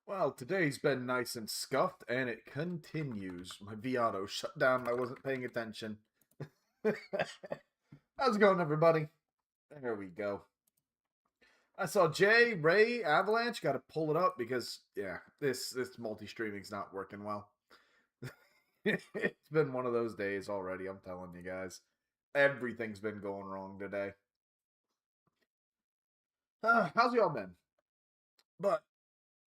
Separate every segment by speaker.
Speaker 1: Well, today's been nice and scuffed, and it continues. My Viato shut down. I wasn't paying attention. How's it going, everybody? There we go. I saw Jay, Ray, Avalanche. Got to pull it up because, yeah, this multi-streaming's not working well. It's been one of those days already, I'm telling you guys. Everything's been going wrong today. How's y'all been? But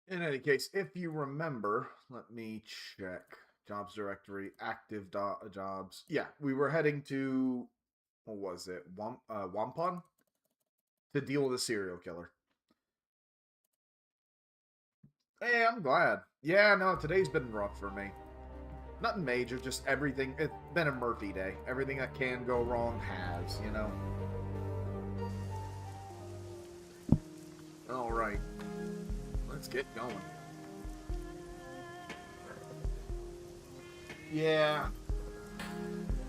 Speaker 1: in any case, if you remember, let me check. Jobs directory, active jobs. Yeah, we were heading to, what was it? Wampun? To deal with a serial killer. Hey, I'm glad. Yeah, no, today's been rough for me. Nothing major, just everything. It's been a Murphy day. Everything that can go wrong has, you know? Alright. Let's get going. Yeah.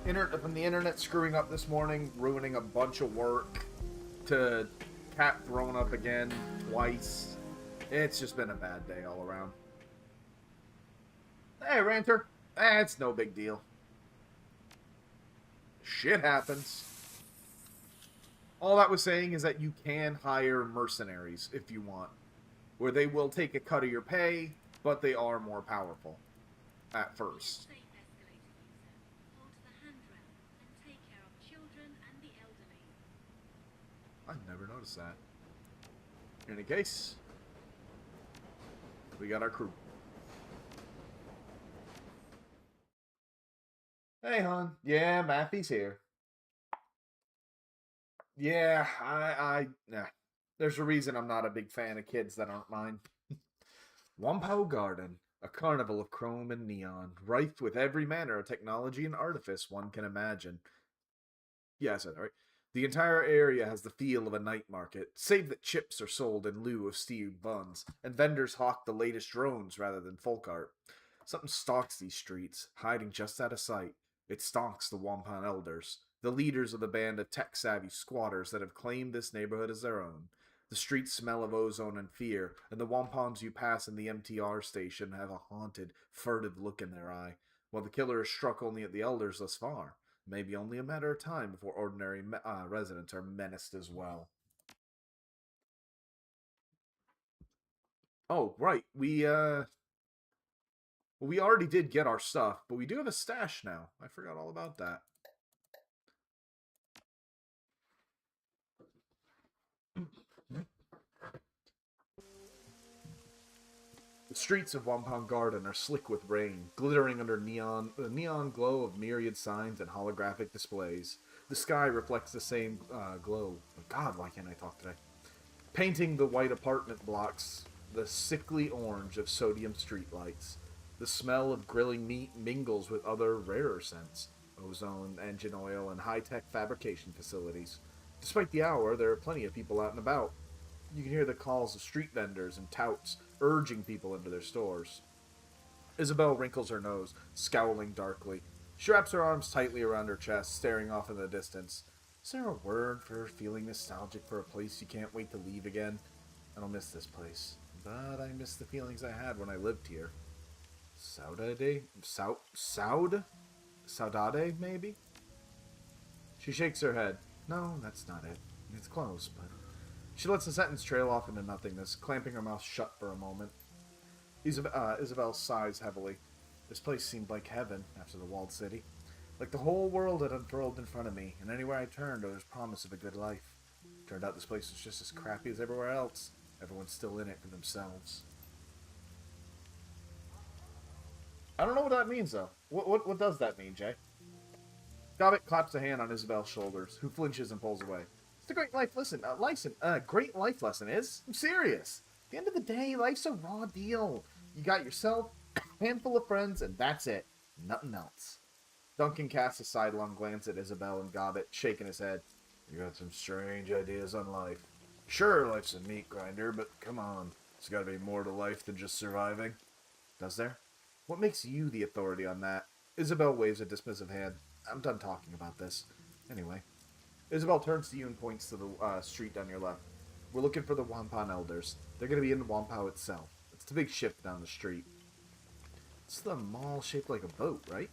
Speaker 1: From the internet screwing up this morning, ruining a bunch of work, to cat thrown up again twice. It's just been a bad day all around. Hey, Ranter. It's no big deal. Shit happens. All that was saying is that you can hire mercenaries if you want, where they will take a cut of your pay, but they are more powerful at first. I've never noticed that. In any case, we got our crew. Hey, hon. Yeah, Matthew's here. Yeah, nah. There's a reason I'm not a big fan of kids that aren't mine. Wampao Garden, a carnival of chrome and neon, rife with every manner of technology and artifice one can imagine. Yeah, I said that right. The entire area has the feel of a night market, save that chips are sold in lieu of stewed buns, and vendors hawk the latest drones rather than folk art. Something stalks these streets, hiding just out of sight. It stalks the Wampan elders, the leaders of the band of tech-savvy squatters that have claimed this neighborhood as their own. The streets smell of ozone and fear, and the wampans you pass in the MTR station have a haunted, furtive look in their eye, while the killer has struck only at the elders thus far. Maybe only a matter of time before ordinary residents are menaced as well. Oh, right. We already did get our stuff, but we do have a stash now. I forgot all about that. The streets of Wampang Garden are slick with rain, glittering under the neon glow of myriad signs and holographic displays. The sky reflects the same glow. God, why can't I talk today? Painting the white apartment blocks the sickly orange of sodium streetlights. The smell of grilling meat mingles with other rarer scents, ozone, engine oil, and high-tech fabrication facilities. Despite the hour, there are plenty of people out and about. You can hear the calls of street vendors and touts urging people into their stores. Isabel wrinkles her nose, scowling darkly. She wraps her arms tightly around her chest, staring off in the distance. Is there a word for feeling nostalgic for a place you can't wait to leave again? I don't miss this place, but I miss the feelings I had when I lived here. Saudade? Saudade, maybe? She shakes her head. No, that's not it. It's close, but... She lets the sentence trail off into nothingness, clamping her mouth shut for a moment. Isabel sighs heavily. This place seemed like heaven after the walled city. Like the whole world had unfurled in front of me, and anywhere I turned there was promise of a good life. Turned out this place was just as crappy as everywhere else. Everyone's still in it for themselves. I don't know what that means, though. What does that mean, Jay? Kav'Voth claps a hand on Isabel's shoulders, who flinches and pulls away. It's a great life great life lesson is. I'm serious. At the end of the day, life's a raw deal. You got yourself, a handful of friends, and that's it. Nothing else. Duncan casts a sidelong glance at Isabel and Kav'Voth, shaking his head. You got some strange ideas on life. Sure, life's a meat grinder, but come on. There's got to be more to life than just surviving. Does there? What makes you the authority on that? Isabel waves a dismissive hand. I'm done talking about this. Anyway. Isabel turns to you and points to the street down your left. We're looking for the Wampan Elders. They're going to be in Wampao itself. It's the big ship down the street. It's the mall shaped like a boat, right?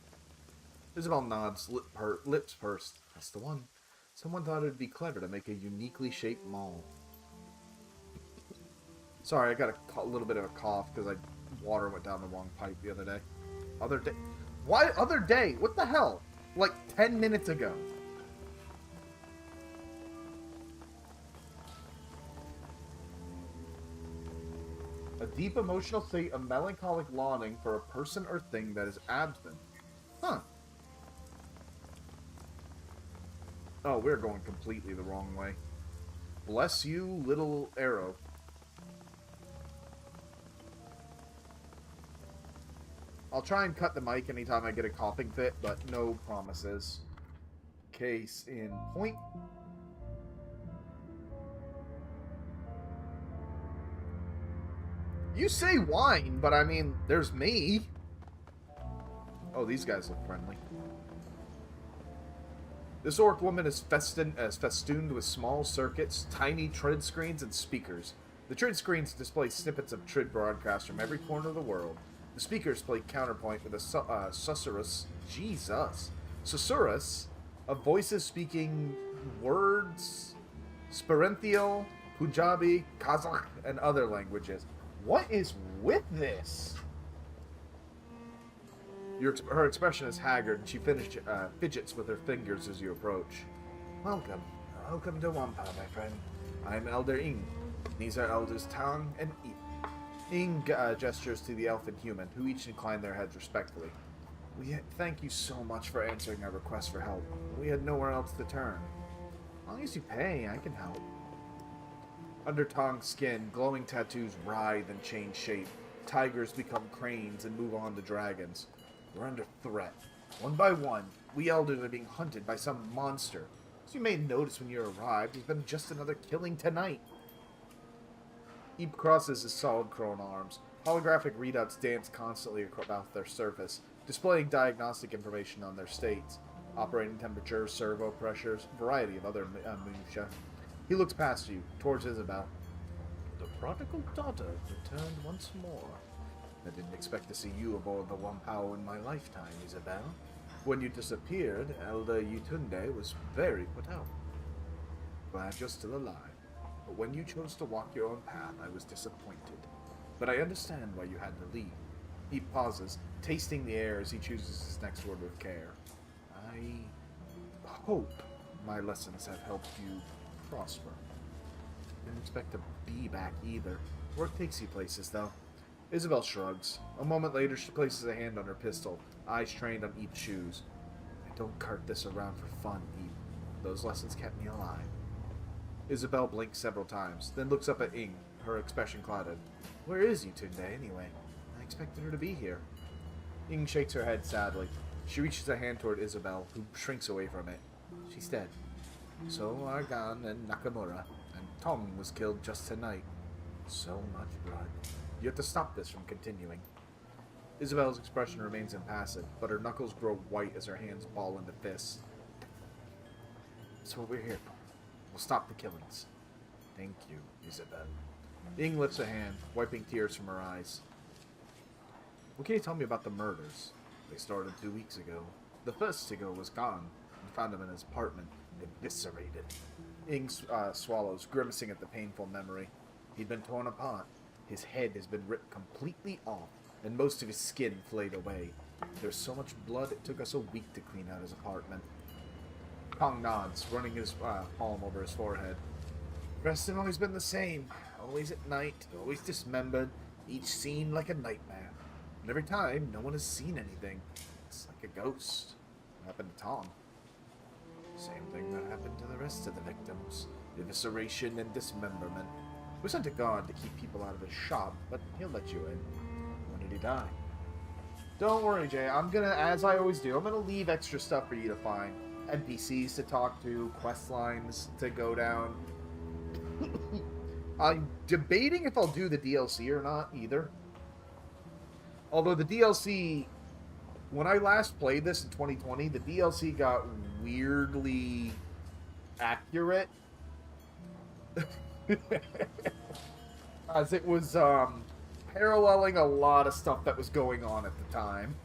Speaker 1: Isabel nods, lips pursed. That's the one. Someone thought it'd be clever to make a uniquely shaped mall. Sorry, I got a little bit of a cough because water went down the wrong pipe the other day. Other day? Why other day? What the hell? Like 10 minutes ago. A deep emotional state of melancholic longing for a person or thing that is absent. Huh. Oh, we're going completely the wrong way. Bless you, little arrow. I'll try and cut the mic anytime I get a coughing fit, but no promises. Case in point. You say wine, but I mean, there's me. Oh, these guys look friendly. This orc woman is festooned with small circuits, tiny Trid screens, and speakers. The Trid screens display snippets of Trid broadcasts from every corner of the world. The speakers play counterpoint with a susurrus of voices speaking words, Sperential, Punjabi, Kazakh, and other languages. What is with this? Her expression is haggard, and she fidgets with her fingers as you approach. Welcome. Welcome to Wampa, my friend. I'm Elder Ing. These are Elders Tang and Ip. Ing gestures to the elf and human, who each incline their heads respectfully. We thank you so much for answering our request for help. We had nowhere else to turn. As long as you pay, I can help. Under Tong's skin, glowing tattoos writhe and change shape. Tigers become cranes and move on to dragons. We're under threat. One by one, we elders are being hunted by some monster. As you may notice when you arrived, there's been just another killing tonight. Eep crosses his solid crone arms. Holographic readouts dance constantly about their surface, displaying diagnostic information on their states. Operating temperature, servo pressures, variety of other minutiae. He looks past you, towards Isabel. The prodigal daughter returned once more. I didn't expect to see you aboard the Wampao in my lifetime, Isabel. When you disappeared, Elder Yutunde was very put out. Glad you're still alive. But when you chose to walk your own path, I was disappointed. But I understand why you had to leave. He pauses, tasting the air as he chooses his next word with care. I hope my lessons have helped you prosper. Didn't expect to be back either. Work takes you places, though. Isabel shrugs. A moment later, she places a hand on her pistol, eyes trained on Eep's shoes. I don't cart this around for fun, Eep. Those lessons kept me alive. Isabel blinks several times, then looks up at Ing, her expression clouded. Where is Yutunde, anyway? I expected her to be here. Ing shakes her head sadly. She reaches a hand toward Isabel, who shrinks away from it. She's dead. So are Gan and Nakamura, and Tong was killed just tonight. So much blood. You have to stop this from continuing. Isabel's expression remains impassive, but her knuckles grow white as her hands ball into fists. That's what we're here for. We'll stop the killings. Thank you, Isabel. Ing lifts a hand, wiping tears from her eyes. What can you tell me about the murders? They started 2 weeks ago. The first Sigo was gone. We found him in his apartment, eviscerated. Ing swallows, grimacing at the painful memory. He'd been torn apart. His head has been ripped completely off, and most of his skin flayed away. There's so much blood it took us a week to clean out his apartment. Kong nods, running his palm over his forehead. The rest have always been the same. Always at night, always dismembered, each scene like a nightmare. And every time, no one has seen anything. It's like a ghost. What happened to Tom? Same thing that happened to the rest of the victims. Evisceration and dismemberment. We sent a guard to keep people out of his shop, but he'll let you in. When did he die? Don't worry, Jay. I'm gonna, as I always do, I'm gonna leave extra stuff for you to find. NPCs to talk to, quest lines to go down. I'm debating if I'll do the DLC or not, either. Although the DLC, when I last played this in 2020, the DLC got weirdly accurate. As it was paralleling a lot of stuff that was going on at the time.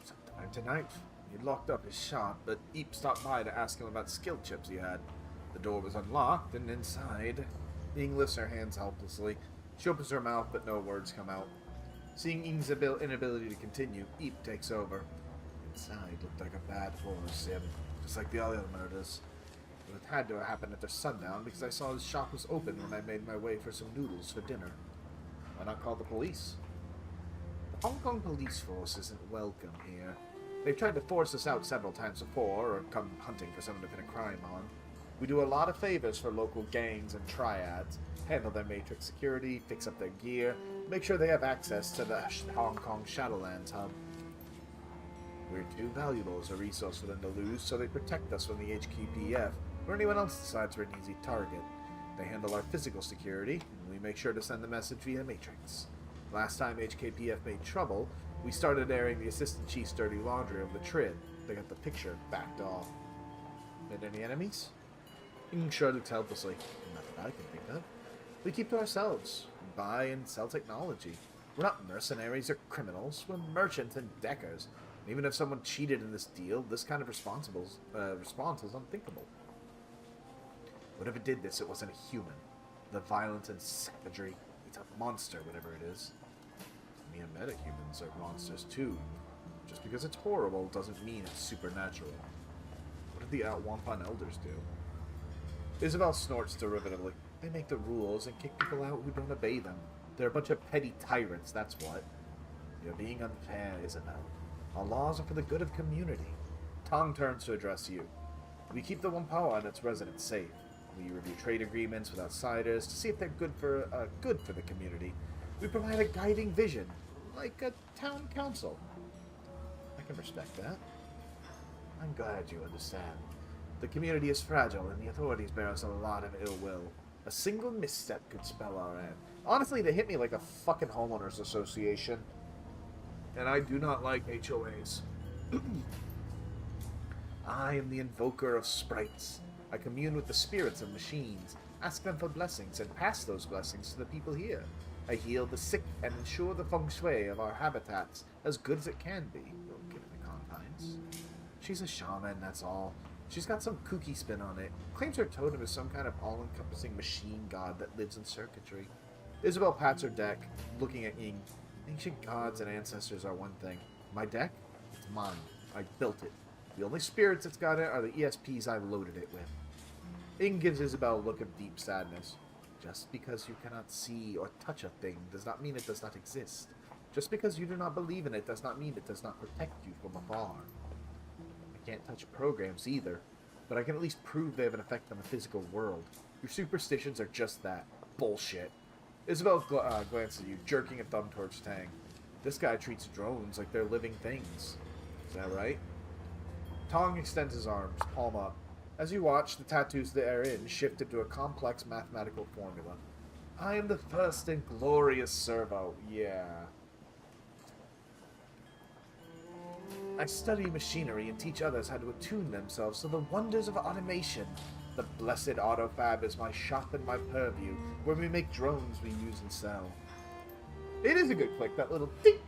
Speaker 1: Sometime tonight, he'd locked up his shop, but Eep stopped by to ask him about skill chips he had. The door was unlocked, and inside, Ing lifts her hands helplessly. She opens her mouth, but no words come out. Seeing Ing's inability to continue, Eep takes over. Inside looked like a bad horror sim, just like the other murders. But it had to have happened after sundown because I saw his shop was open when I made my way for some noodles for dinner. Why not call the police? The Hong Kong police force isn't welcome here. They've tried to force us out several times before, or come hunting for someone to pin a crime on. We do a lot of favors for local gangs and triads, handle their matrix security, fix up their gear, make sure they have access to the Hong Kong Shadowlands hub. We're too valuable as a resource for them to lose, so they protect us from the HKPF, or anyone else decides we're an easy target. They handle our physical security, and we make sure to send the message via Matrix. Last time HKPF made trouble, we started airing the Assistant Chief's dirty laundry over the Trid. They got the picture backed off. Made any enemies? Ing shrugged helplessly. Not that I can think of. We keep to ourselves. We buy and sell technology. We're not mercenaries or criminals. We're merchants and deckers. And even if someone cheated in this deal, this kind of response is unthinkable. Whatever did this, it wasn't a human. The violence and savagery, it's a monster, whatever it is. Me and metahumans are monsters too. Just because it's horrible doesn't mean it's supernatural. What did the Wampan elders do? Isabel snorts derivatively. They make the rules and kick people out who don't obey them. They're a bunch of petty tyrants, that's what. You're being unfair, Isabel. Our laws are for the good of community. Tong turns to address you. We keep the Wampawa and its residents safe. We review trade agreements with outsiders to see if they're good for the community. We provide a guiding vision, like a town council. I can respect that. I'm glad you understand. The community is fragile, and the authorities bear us a lot of ill will. A single misstep could spell our end. Honestly, they hit me like a fucking homeowners association. And I do not like HOAs. I am the invoker of sprites. I commune with the spirits of machines, ask them for blessings, and pass those blessings to the people here. I heal the sick and ensure the feng shui of our habitats as good as it can be, given the confines. She's a shaman, that's all. She's got some kooky spin on it. Claims her totem is some kind of all-encompassing machine god that lives in circuitry. Isabel pats her deck, looking at Ing. Ancient gods and ancestors are one thing. My deck? It's mine. I built it. The only spirits it's got in are the ESPs I loaded it with. Ing gives Isabel a look of deep sadness. Just because you cannot see or touch a thing does not mean it does not exist. Just because you do not believe in it does not mean it does not protect you from afar. I can't touch programs either, but I can at least prove they have an effect on the physical world. Your superstitions are just that. Bullshit. Isabel glances at you, jerking a thumb towards Tang. This guy treats drones like they're living things. Is that right? Tong extends his arms, palm up. As you watch, the tattoos therein shift into a complex mathematical formula. I am the first and glorious servo. Yeah. I study machinery and teach others how to attune themselves to the wonders of automation. The blessed autofab is my shop and my purview, where we make drones we use and sell. It is a good click, that little tick.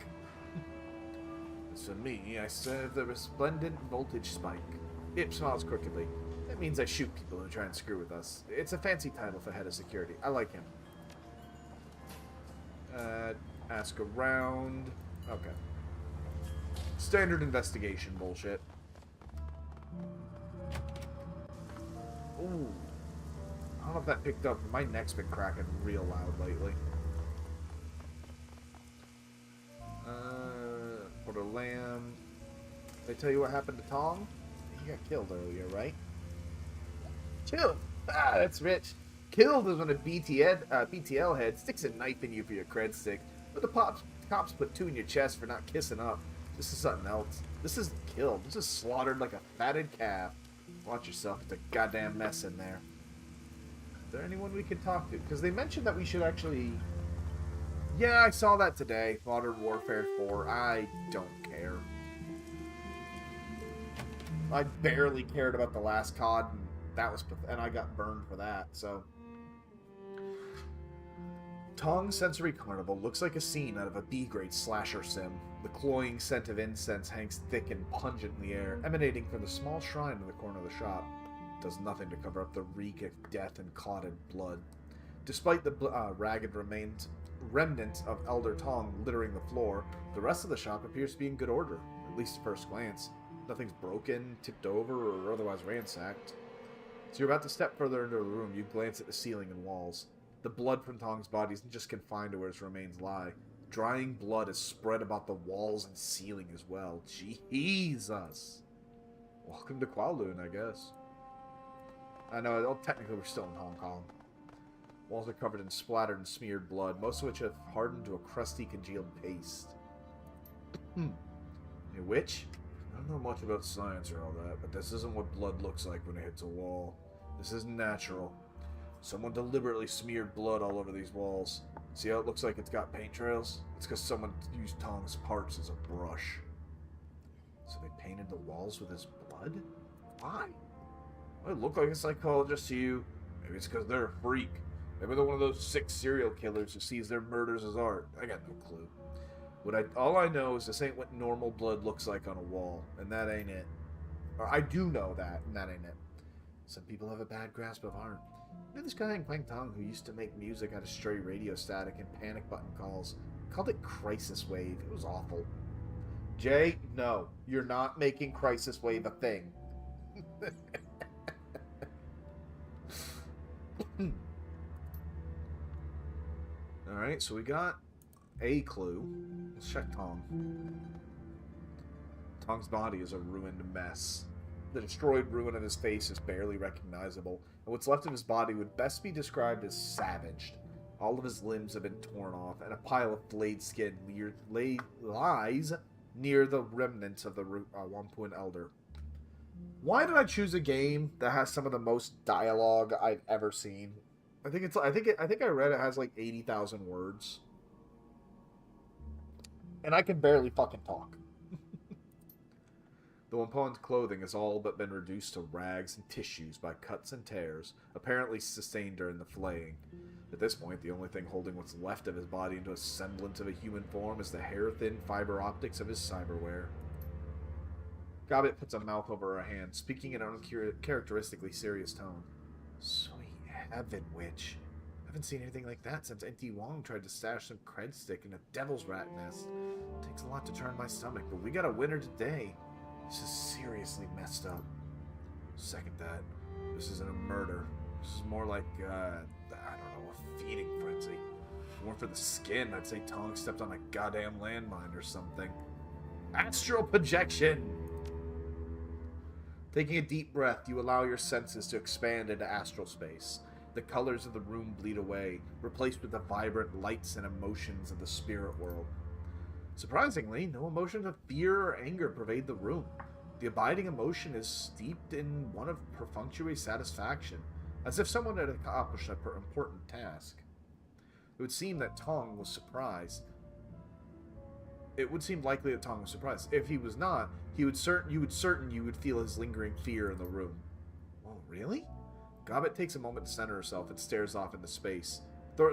Speaker 1: As for me, I serve the resplendent voltage spike. Ip smiles crookedly. That means I shoot people who try and screw with us. It's a fancy title for head of security. I like him. Ask around. Okay. Standard investigation bullshit. Ooh. I don't know if that picked up. My neck's been cracking real loud lately. Put a lamb. Did I tell you what happened to Tong? He got killed earlier, right? Killed? Ah, that's rich. Killed is when a BTL head sticks a knife in you for your cred stick, but the cops put 2 in your chest for not kissing up. This is something else. This isn't killed. This is slaughtered like a fatted calf. Watch yourself. It's a goddamn mess in there. Is there anyone we can talk to? Because they mentioned that we should actually... Yeah, I saw that today. Modern Warfare 4. I don't care. I barely cared about the last COD, and that was... And I got burned for that, so... Tong's Sensory Carnival looks like a scene out of a B-grade slasher sim. The cloying scent of incense hangs thick and pungent in the air, emanating from the small shrine in the corner of the shop. It does nothing to cover up the reek of death and clotted blood. Despite the ragged remnants of Elder Tong littering the floor, the rest of the shop appears to be in good order, at least at first glance. Nothing's broken, tipped over, or otherwise ransacked. As you're about to step further into the room, you glance at the ceiling and walls. The blood from Tong's body isn't just confined to where his remains lie. Drying blood is spread about the walls and ceiling as well. Jesus! Welcome to Kowloon, I guess. I know, technically we're still in Hong Kong. Walls are covered in splattered and smeared blood, most of which have hardened to a crusty, congealed paste. A witch? I don't know much about science or all that, but this isn't what blood looks like when it hits a wall. This isn't natural. Someone deliberately smeared blood all over these walls. See how it looks like it's got paint trails? It's because someone used Tong's parts as a brush. So they painted the walls with his blood? Why? Well, it looked like a psychologist to you. Maybe it's because they're a freak. Maybe they're one of those sick serial killers who sees their murders as art. I got no clue. All I know is this ain't what normal blood looks like on a wall, and that ain't it. Or I do know that, and that ain't it. Some people have a bad grasp of art. Maybe this guy in Kwang Tong who used to make music out of stray radio static and panic button calls called it Crisis Wave. It was awful. Jay, no, you're not making Crisis Wave a thing. Alright, so we got a clue. Let's check Tong. Tong's body is a ruined mess. The destroyed ruin of his face is barely recognizable, and what's left of his body would best be described as savaged. All of his limbs have been torn off, and a pile of flayed skin lies near the remnants of the one-point elder. Why did I choose a game that has some of the most dialogue I've ever seen? I think I read it has like 80,000 words, and I can barely fucking talk. The Wampon's clothing has all but been reduced to rags and tissues by cuts and tears, apparently sustained during the flaying. At this point, the only thing holding what's left of his body into a semblance of a human form is the hair-thin fiber optics of his cyberware. Gobbet puts a mouth over her hand, speaking in an uncharacteristically serious tone. Sweet heaven, witch. I haven't seen anything like that since Auntie Wong tried to stash some cred stick in a devil's rat nest. It takes a lot to turn my stomach, but we got a winner today. This is seriously messed up. Second that. This isn't a murder. This is more like, I don't know, a feeding frenzy. More for the skin, I'd say Tong stepped on a goddamn landmine or something. Astral projection! Taking a deep breath, you allow your senses to expand into astral space. The colors of the room bleed away, replaced with the vibrant lights and emotions of the spirit world. Surprisingly, no emotions of fear or anger pervade the room. The abiding emotion is steeped in one of perfunctory satisfaction, as if someone had accomplished an important task. It would seem that Tong was surprised. It would seem likely that Tong was surprised. If he was not, you would feel his lingering fear in the room. Oh, really? Gobbet takes a moment to center herself and stares off into space.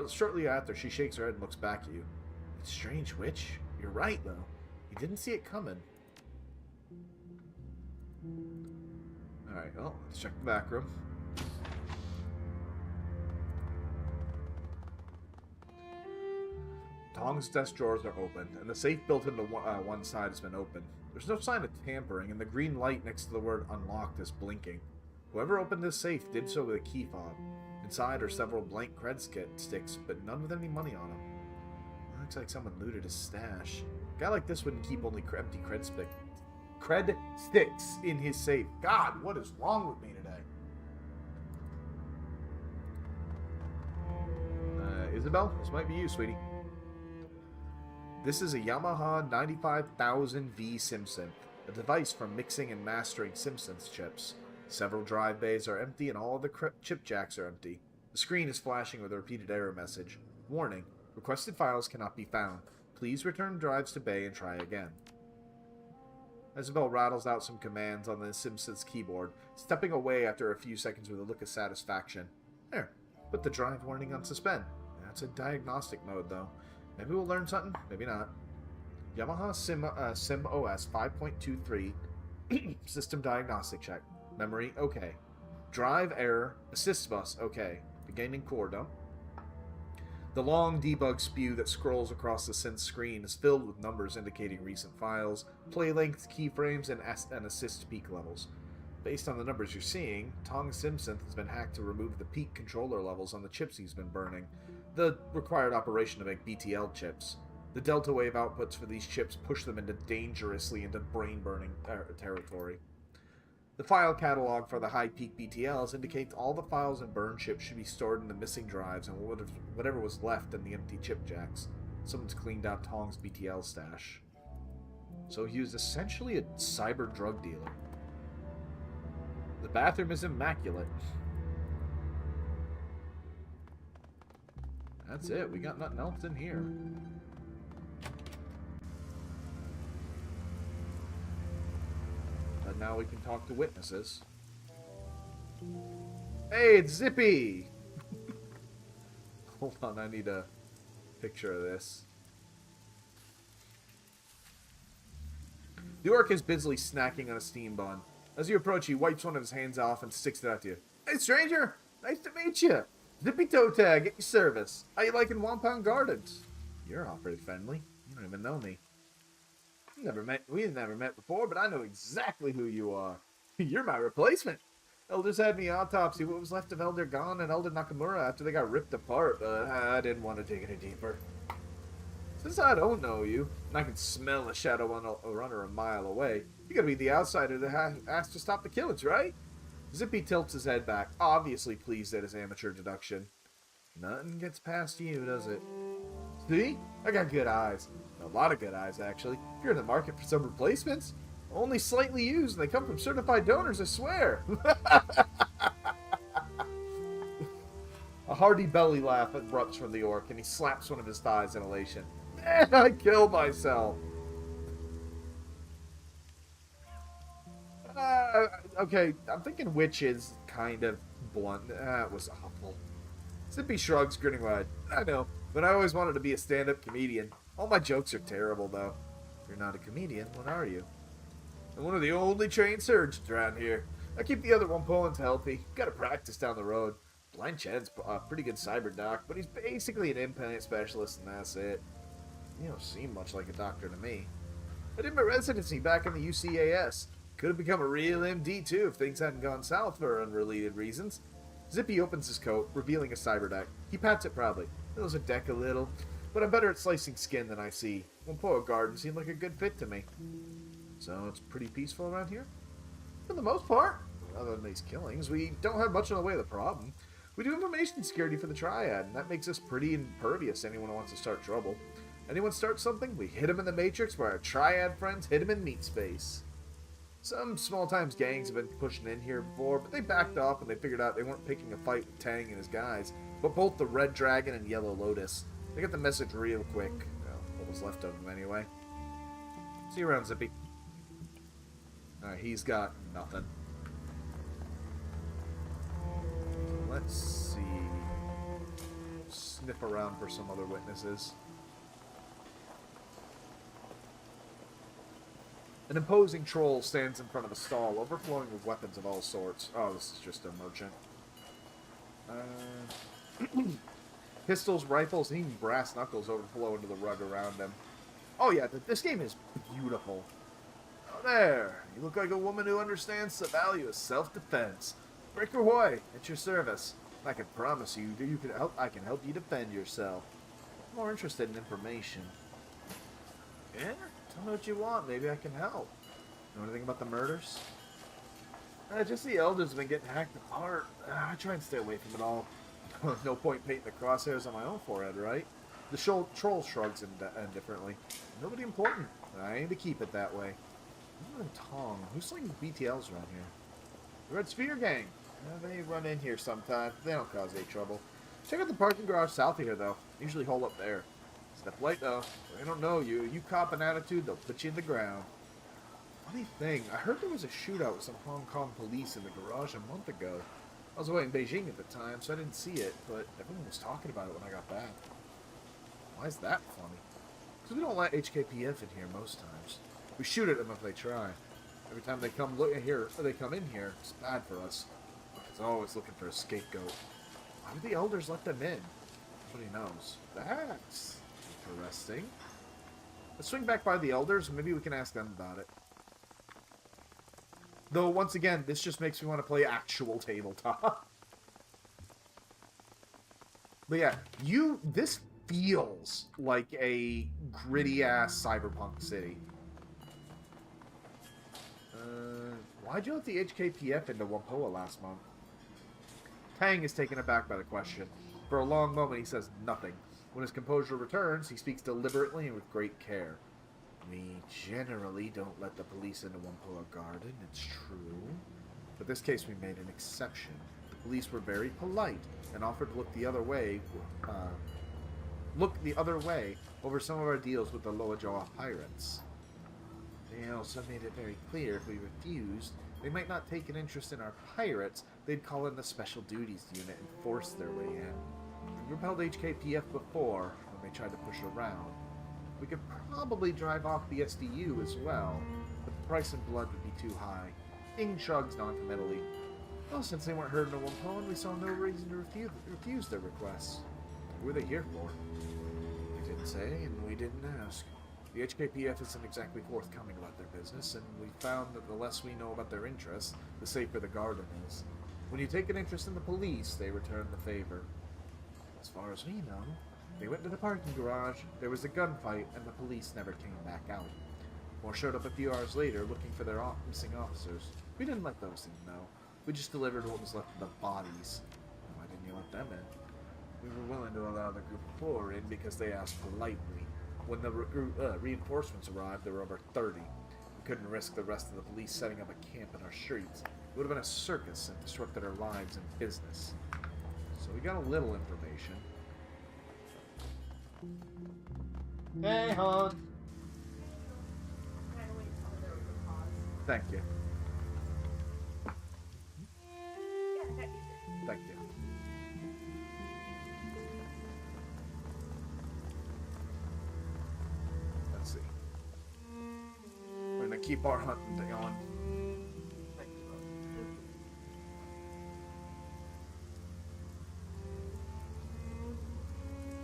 Speaker 1: Shortly after, she shakes her head and looks back at you. It's strange, Witch. You're right, though. You didn't see it coming. Alright, well, let's check the back room. Tong's desk drawers are open, and the safe built into one side has been opened. There's no sign of tampering, and the green light next to the word unlocked is blinking. Whoever opened this safe did so with a key fob. Inside are several blank cred sticks, but none with any money on them. Looks like someone looted his stash. A guy like this wouldn't keep only empty cred sticks in his safe. God, what is wrong with me today? Isabel, this might be you, sweetie. This is a Yamaha 95,000V SimSynth, a device for mixing and mastering SimSynth chips. Several drive bays are empty and all of the chip jacks are empty. The screen is flashing with a repeated error message. Warning, requested files cannot be found. Please return drives to bay and try again. Isabel rattles out some commands on the SimSynth's keyboard, stepping away after a few seconds with a look of satisfaction. There, put the drive warning on suspend. That's a diagnostic mode, though. Maybe we'll learn something, maybe not. Yamaha SimOS 5.23 System Diagnostic Check. Memory, okay. Drive error. Assist bus, okay. Beginning core dump. The long debug spew that scrolls across the synth screen is filled with numbers indicating recent files, play lengths, keyframes, and assist peak levels. Based on the numbers you're seeing, Tong's SimSynth has been hacked to remove the peak controller levels on the chips he's been burning, the required operation to make BTL chips. The delta wave outputs for these chips push them dangerously into brain-burning territory. The file catalog for the high-peak BTLs indicates all the files and burn chips should be stored in the missing drives and whatever was left in the empty chip jacks. Someone's cleaned out Tong's BTL stash. So he was essentially a cyber drug dealer. The bathroom is immaculate. That's it. We got nothing else in here. But now we can talk to witnesses. Hey, it's Zippy! Hold on, I need a picture of this. The orc is busily snacking on a steam bun. As you approach, he wipes one of his hands off and sticks it at you. Hey, stranger! Nice to meet you! Zippy toe tag at your service. How you liking Wompound Gardens? You're all pretty friendly. You don't even know me. We've never met before, but I know exactly who you are. You're my replacement. Elders had me autopsy what was left of Elder Gon and Elder Nakamura after they got ripped apart, but I didn't want to dig any deeper. Since I don't know you, and I can smell a Shadowrunner a mile away, you gotta be the outsider that asked to stop the killings, right? Zippy tilts his head back, obviously pleased at his amateur deduction. Nothing gets past you, does it? See? I got good eyes. A lot of good eyes, actually. If you're in the market for some replacements, only slightly used, and they come from certified donors, I swear. A hearty belly laugh erupts from the orc, and he slaps one of his thighs in elation. Man, I killed myself. Okay, I'm thinking witch is kind of blunt. That was awful. Zippy shrugs, grinning wide. I know, but I always wanted to be a stand-up comedian. All my jokes are terrible, though. If you're not a comedian, what are you? I'm one of the only trained surgeons around here. I keep the other one pulling healthy. Gotta practice down the road. Blind Chad's a pretty good cyber doc, but he's basically an implant specialist, and that's it. You don't seem much like a doctor to me. I did my residency back in the UCAS. Could have become a real MD, too, if things hadn't gone south for unrelated reasons. Zippy opens his coat, revealing a cyber deck. He pats it proudly. Fills a deck a little, but I'm better at slicing skin than I see. Wompoa Garden seemed like a good fit to me. So it's pretty peaceful around here? For the most part, other than these killings, we don't have much in the way of the problem. We do information security for the Triad, and that makes us pretty impervious to anyone who wants to start trouble. Anyone starts something, we hit them in the Matrix where our Triad friends hit them in meat space. Some small-time gangs have been pushing in here before, but they backed off when they figured out they weren't picking a fight with Tang and his guys, but both the Red Dragon and Yellow Lotus. They got the message real quick. Well, what was left of them anyway. See you around, Zippy. Alright, he's got nothing. Let's see. Sniff around for some other witnesses. An imposing troll stands in front of a stall, overflowing with weapons of all sorts. Oh, this is just a merchant. Pistols, rifles, and even brass knuckles overflow into the rug around him. Oh yeah, this game is beautiful. Oh there, you look like a woman who understands the value of self-defense. Breaker Hoy, at your service. I can promise you, I can help you defend yourself. I'm more interested in information. Yeah? Tell me what you want. Maybe I can help. Know anything about the murders? Just the elders have been getting hacked apart. I try and stay away from it all. No point painting the crosshairs on my own forehead, right? The troll shrugs indifferently. Nobody important. I aim to keep it that way. Tong. Who's slinging BTLs around here? The Red Sphere Gang. They run in here sometimes. They don't cause any trouble. Check out the parking garage south of here, though. Usually hole up there. Step light, though. They don't know you. You cop an attitude, they'll put you in the ground. Funny thing, I heard there was a shootout with some Hong Kong police in the garage a month ago. I was away in Beijing at the time, so I didn't see it, but everyone was talking about it when I got back. Why is that funny? Because we don't let HKPF in here most times. We shoot at them if they try. Every time they come in here, it's bad for us. It's always looking for a scapegoat. Why would the elders let them in? Nobody knows. That's interesting. Let's swing back by the elders, and maybe we can ask them about it. Though, once again, this just makes me want to play actual tabletop. But yeah, this feels like a gritty-ass cyberpunk city. Why'd you let the HKPF into Whampoa last month? Tang is taken aback by the question. For a long moment, he says nothing. When his composure returns, he speaks deliberately and with great care. We generally don't let the police into Whampoa Garden, it's true. But this case we made an exception. The police were very polite and offered to look the other way over some of our deals with the Loajaw pirates. They also made it very clear if we refused, they might not take an interest in our pirates, they'd call in the Special Duties Unit and force their way in. We repelled HKPF before, when they tried to push around. We could probably drive off the SDU as well, but the price in blood would be too high. Ing shrugs noncommittally. Well, since they weren't heard in a Whampoa, we saw no reason to refuse their requests. Who were they here for? We didn't say, and we didn't ask. The HKPF isn't exactly forthcoming about their business, and we found that the less we know about their interests, the safer the garden is. When you take an interest in the police, they return the favor. As far as we know, they went to the parking garage, there was a gunfight, and the police never came back out. More showed up a few hours later, looking for their missing officers. We didn't let those in, though. We just delivered what was left of the bodies. Why didn't you let them in? We were willing to allow the group of 4 in because they asked politely. When the reinforcements arrived, there were over 30. We couldn't risk the rest of the police setting up a camp in our streets. It would have been a circus and disrupted our lives and business. So we got a little information. Hey, hon. Thank you. Thank you. Let's see. We're gonna keep our hunting thing on.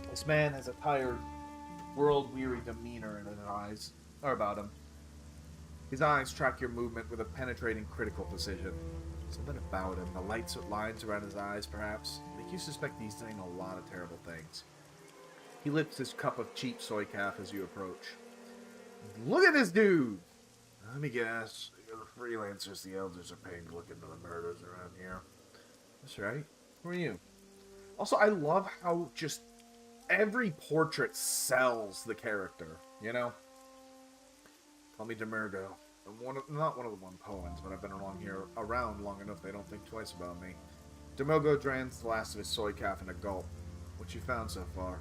Speaker 1: This man has a tired, world-weary demeanor in his eyes, or about him. His eyes track your movement with a penetrating, critical precision. Something about him, the lines around his eyes, perhaps, make you suspect he's doing a lot of terrible things. He lifts his cup of cheap soy calf as you approach. Look at this dude! Let me guess. You're the freelancers the elders are paying to look into the murders around here. That's right. Who are you? Also, I love how just every portrait sells the character, you know? Call me Demergo. Not one of the one poems, but I've been around long enough they don't think twice about me. Demergo drains the last of his soy calf in a gulp. What you found so far?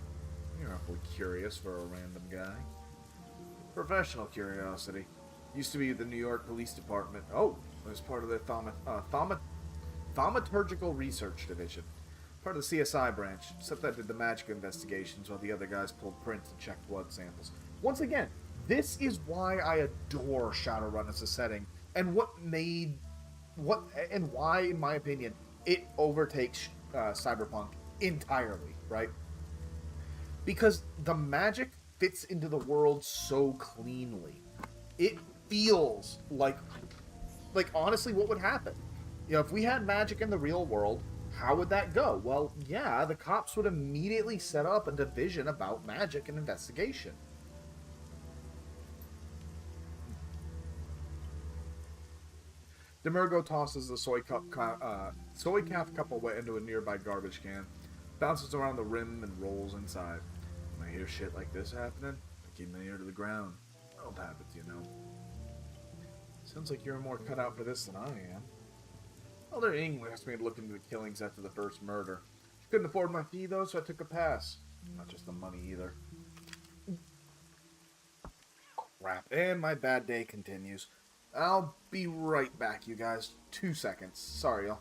Speaker 1: You're awfully curious for a random guy. Professional curiosity. Used to be the New York Police Department. Oh, it was part of the Thaumaturgical Research Division. Part of the CSI branch, except that did the magic investigations while the other guys pulled prints and checked blood samples. Once again, this is why I adore Shadowrun as a setting, and why, in my opinion, it overtakes Cyberpunk entirely, right? Because the magic fits into the world so cleanly. It feels like honestly what would happen. You know, if we had magic in the real world, how would that go? Well, yeah, the cops would immediately set up a division about magic and investigation. Demergo tosses the soy calf cup away into a nearby garbage can, bounces around the rim, and rolls inside. When I hear shit like this happening, I keep my ear to the ground. Old habits, you know. Sounds like you're more cut out for this than I am. Elder England asked me to look into the killings after the first murder. She couldn't afford my fee, though, so I took a pass. Not just the money, either. Crap. And my bad day continues. I'll be right back, you guys. 2 seconds. Sorry, y'all.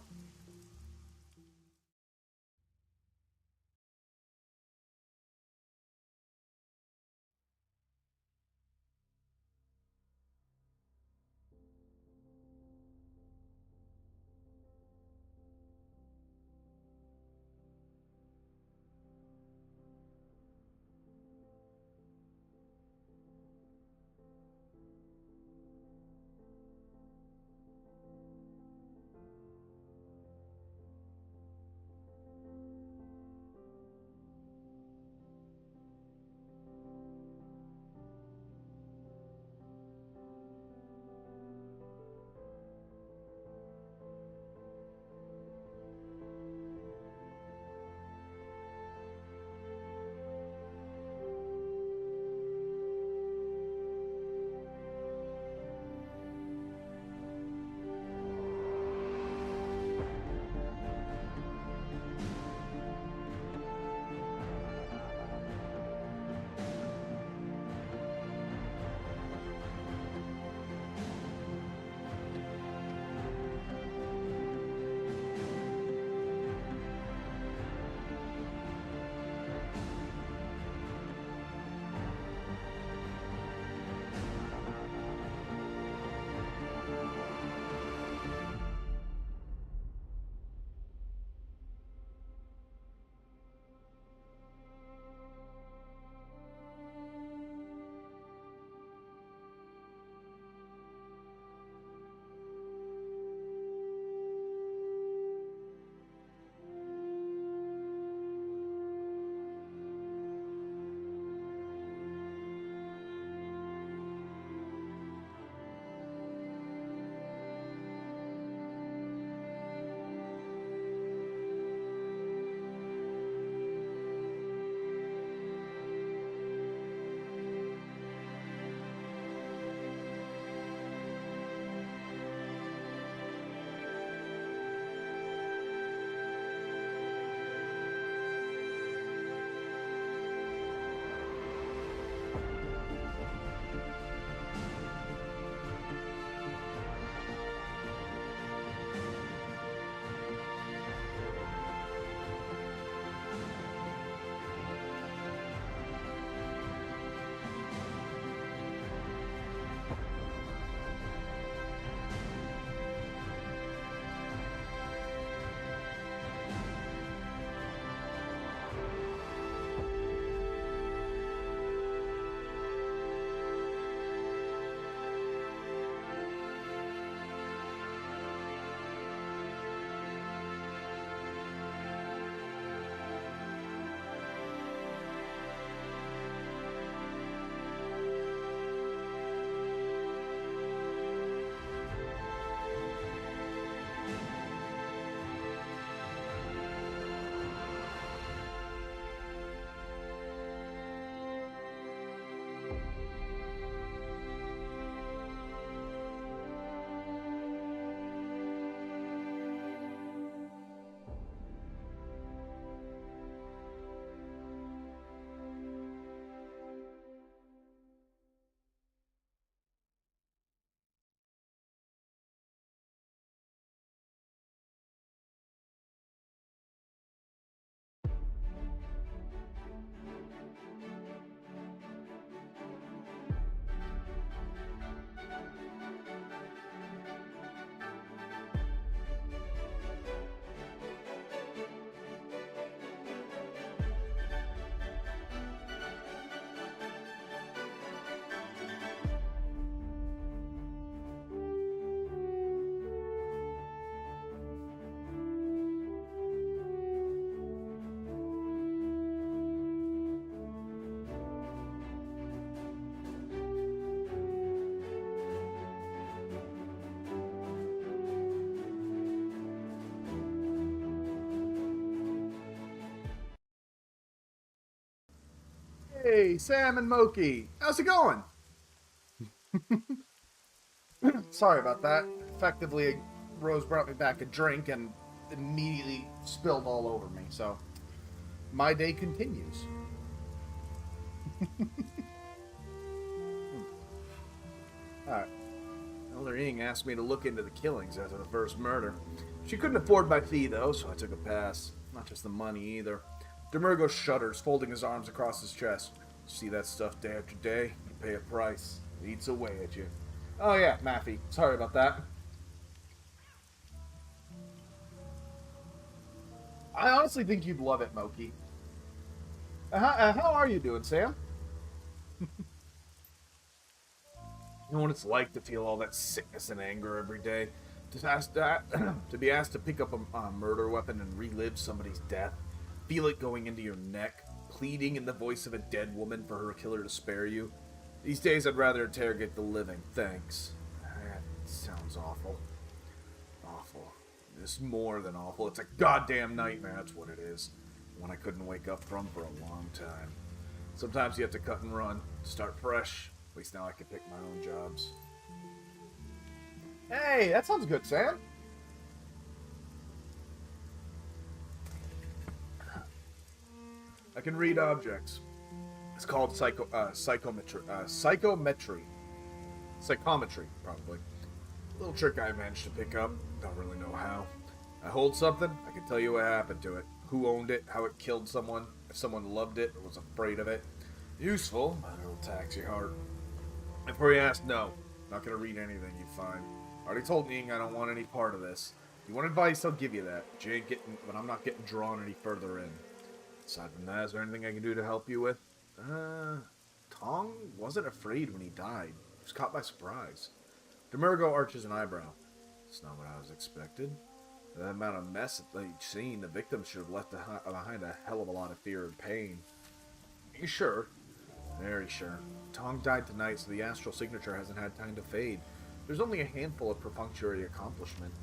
Speaker 1: Hey, Sam and Moki. How's it going? Sorry about that. Effectively, Rose brought me back a drink and immediately spilled all over me, so my day continues. Alright. Elder Ying asked me to look into the killings after the first murder. She couldn't afford my fee, though, so I took a pass. Not just the money, either. Demergo shudders, folding his arms across his chest. See that stuff day after day? You pay a price. It eats away at you. Oh yeah, Maffy. Sorry about that. I honestly think you'd love it, Moki. How are you doing, Sam? You know what it's like to feel all that sickness and anger every day? To be asked to pick up a murder weapon and relive somebody's death? Feel it going into your neck, pleading in the voice of a dead woman for her killer to spare you? These days I'd rather interrogate the living, thanks. That sounds awful. Awful. It's more than awful. It's a goddamn nightmare, that's what it is. One I couldn't wake up from for a long time. Sometimes you have to cut and run, start fresh. At least now I can pick my own jobs. Hey, that sounds good, Sam. I can read objects. It's called psychometry. Psychometry, probably. A little trick I managed to pick up. Don't really know how. I hold something, I can tell you what happened to it. Who owned it, how it killed someone, if someone loved it or was afraid of it. Useful, but it'll tax your heart. Before you ask, no. Not gonna read anything you find. Already told Ning I don't want any part of this. If you want advice, I'll give you that. But I'm not getting drawn any further in. Aside from that, is there anything I can do to help you with? Tong wasn't afraid when he died. He was caught by surprise. Demergo arches an eyebrow. It's not what I was expected. That amount of mess that you've seen, the victim should have left behind a hell of a lot of fear and pain. Are you sure? Very sure. Tong died tonight, so the astral signature hasn't had time to fade. There's only a handful of perfunctory accomplishment.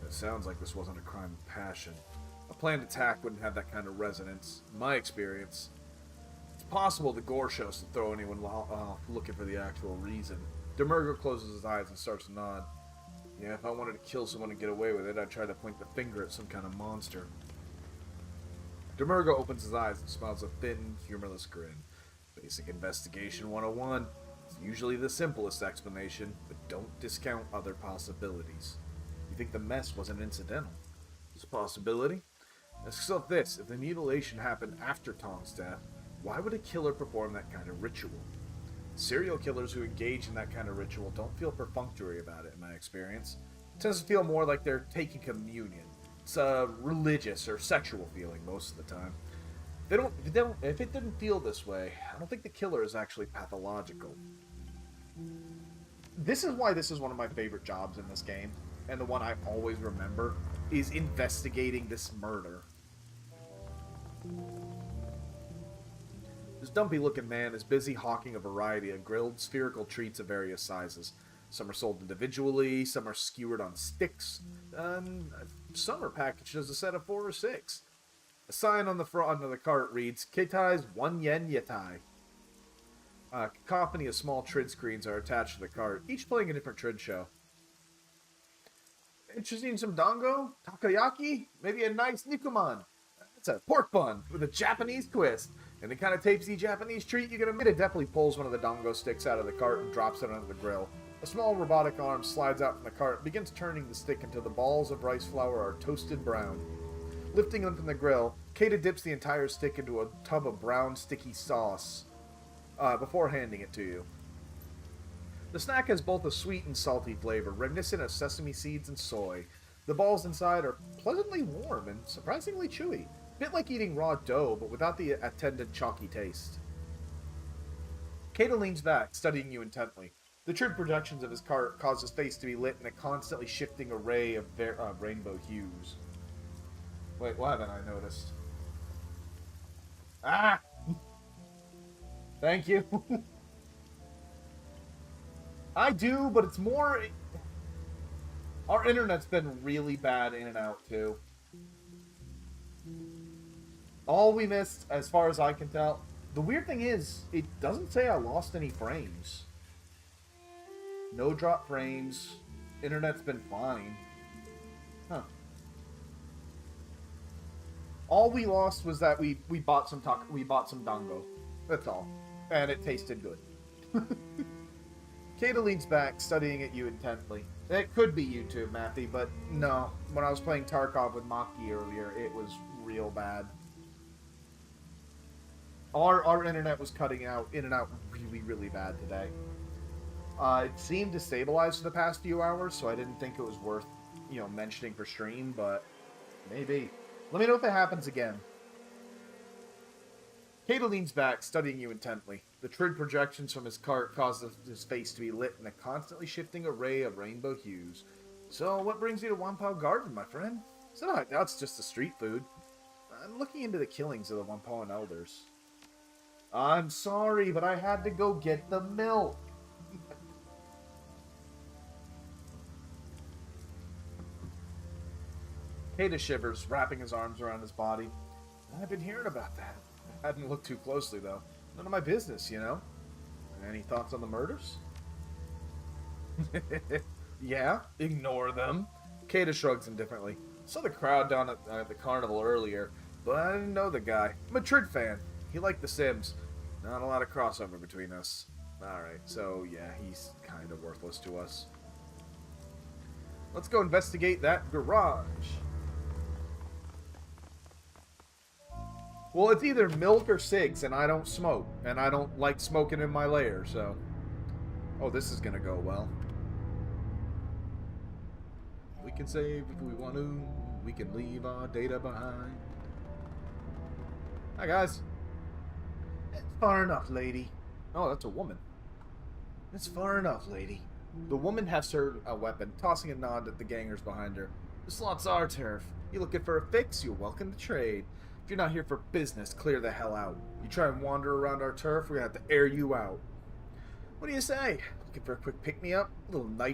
Speaker 1: It sounds like this wasn't a crime of passion. A planned attack wouldn't have that kind of resonance, in my experience. It's possible the gore shows to throw anyone off looking for the actual reason. Demergo closes his eyes and starts to nod. Yeah, if I wanted to kill someone and get away with it, I'd try to point the finger at some kind of monster. Demergo opens his eyes and smiles a thin, humorless grin. Basic Investigation 101. It's usually the simplest explanation, but don't discount other possibilities. You think the mess wasn't incidental? It's a possibility. Ask yourself this, if the mutilation happened after Tong's death, why would a killer perform that kind of ritual? Serial killers who engage in that kind of ritual don't feel perfunctory about it, in my experience. It tends to feel more like they're taking communion. It's a religious or sexual feeling most of the time. If it didn't feel this way, I don't think the killer is actually pathological. This is why this is one of my favorite jobs in this game, and the one I always remember, is investigating this murder. This dumpy-looking man is busy hawking a variety of grilled spherical treats of various sizes. Some are sold individually, some are skewered on sticks, and some are packaged as a set of 4 or 6. A sign on the front of the cart reads, Keitai's 1 yen yatai. A cacophony of small trid screens are attached to the cart, each playing a different trid show. Interested in some dango? Takoyaki? Maybe a nice nikuman? It's a pork bun with a Japanese twist. And the kind of tapesy Japanese treat you can admit. It definitely pulls one of the dango sticks out of the cart and drops it onto the grill. A small robotic arm slides out from the cart and begins turning the stick until the balls of rice flour are toasted brown. Lifting them from the grill, Kata dips the entire stick into a tub of brown, sticky sauce before handing it to you. The snack has both a sweet and salty flavor, reminiscent of sesame seeds and soy. The balls inside are pleasantly warm and surprisingly chewy. A bit like eating raw dough, but without the attendant chalky taste. Kata leans back, studying you intently. The trim projections of his cart cause his face to be lit in a constantly shifting array of rainbow hues. Wait, what haven't I noticed? Ah! Thank you. I do, but it's more... Our internet's been really bad in and out, too. All we missed, as far as I can tell, The weird thing is, it doesn't say I lost any frames. No drop frames. Internet's been fine. Huh. All we lost was that we bought some dango. That's all. And it tasted good. Kata leans back, studying at you intently. It could be YouTube, Matthew, but no. When I was playing Tarkov with Maki earlier, it was real bad. Our internet was cutting out in and out really, really bad today. It seemed to stabilize for the past few hours, so I didn't think it was worth, mentioning for stream, but maybe. Let me know if it happens again. Kata leans back, studying you intently. The trig projections from his cart caused his face to be lit in a constantly shifting array of rainbow hues. So, what brings you to Wampao Garden, my friend? So, I doubt it's just the street food. I'm looking into the killings of the Wampaoan elders. I'm sorry, but I had to go get the milk. Kata shivers, wrapping his arms around his body. I've been hearing about that. I hadn't looked too closely, though. None of my business, Any thoughts on the murders? Yeah, ignore them. Kata shrugs indifferently. Saw the crowd down at the carnival earlier, but I didn't know the guy. I'm a Trig fan. He liked The Sims. Not a lot of crossover between us. Alright, so yeah, he's kind of worthless to us. Let's go investigate that garage. Well, it's either milk or cigs, and I don't smoke. And I don't like smoking in my lair, so... Oh, this is gonna go well. We can save if we want to. We can leave our data behind. Hi, guys. It's far enough, lady. Oh, that's a woman. It's far enough, lady. The woman has her weapon, tossing a nod at the gangers behind her. This lot's our turf. You looking for a fix? You're welcome to trade. If you're not here for business, clear the hell out. You try and wander around our turf, we're gonna have to air you out. What do you say? Looking for a quick pick-me-up? A little night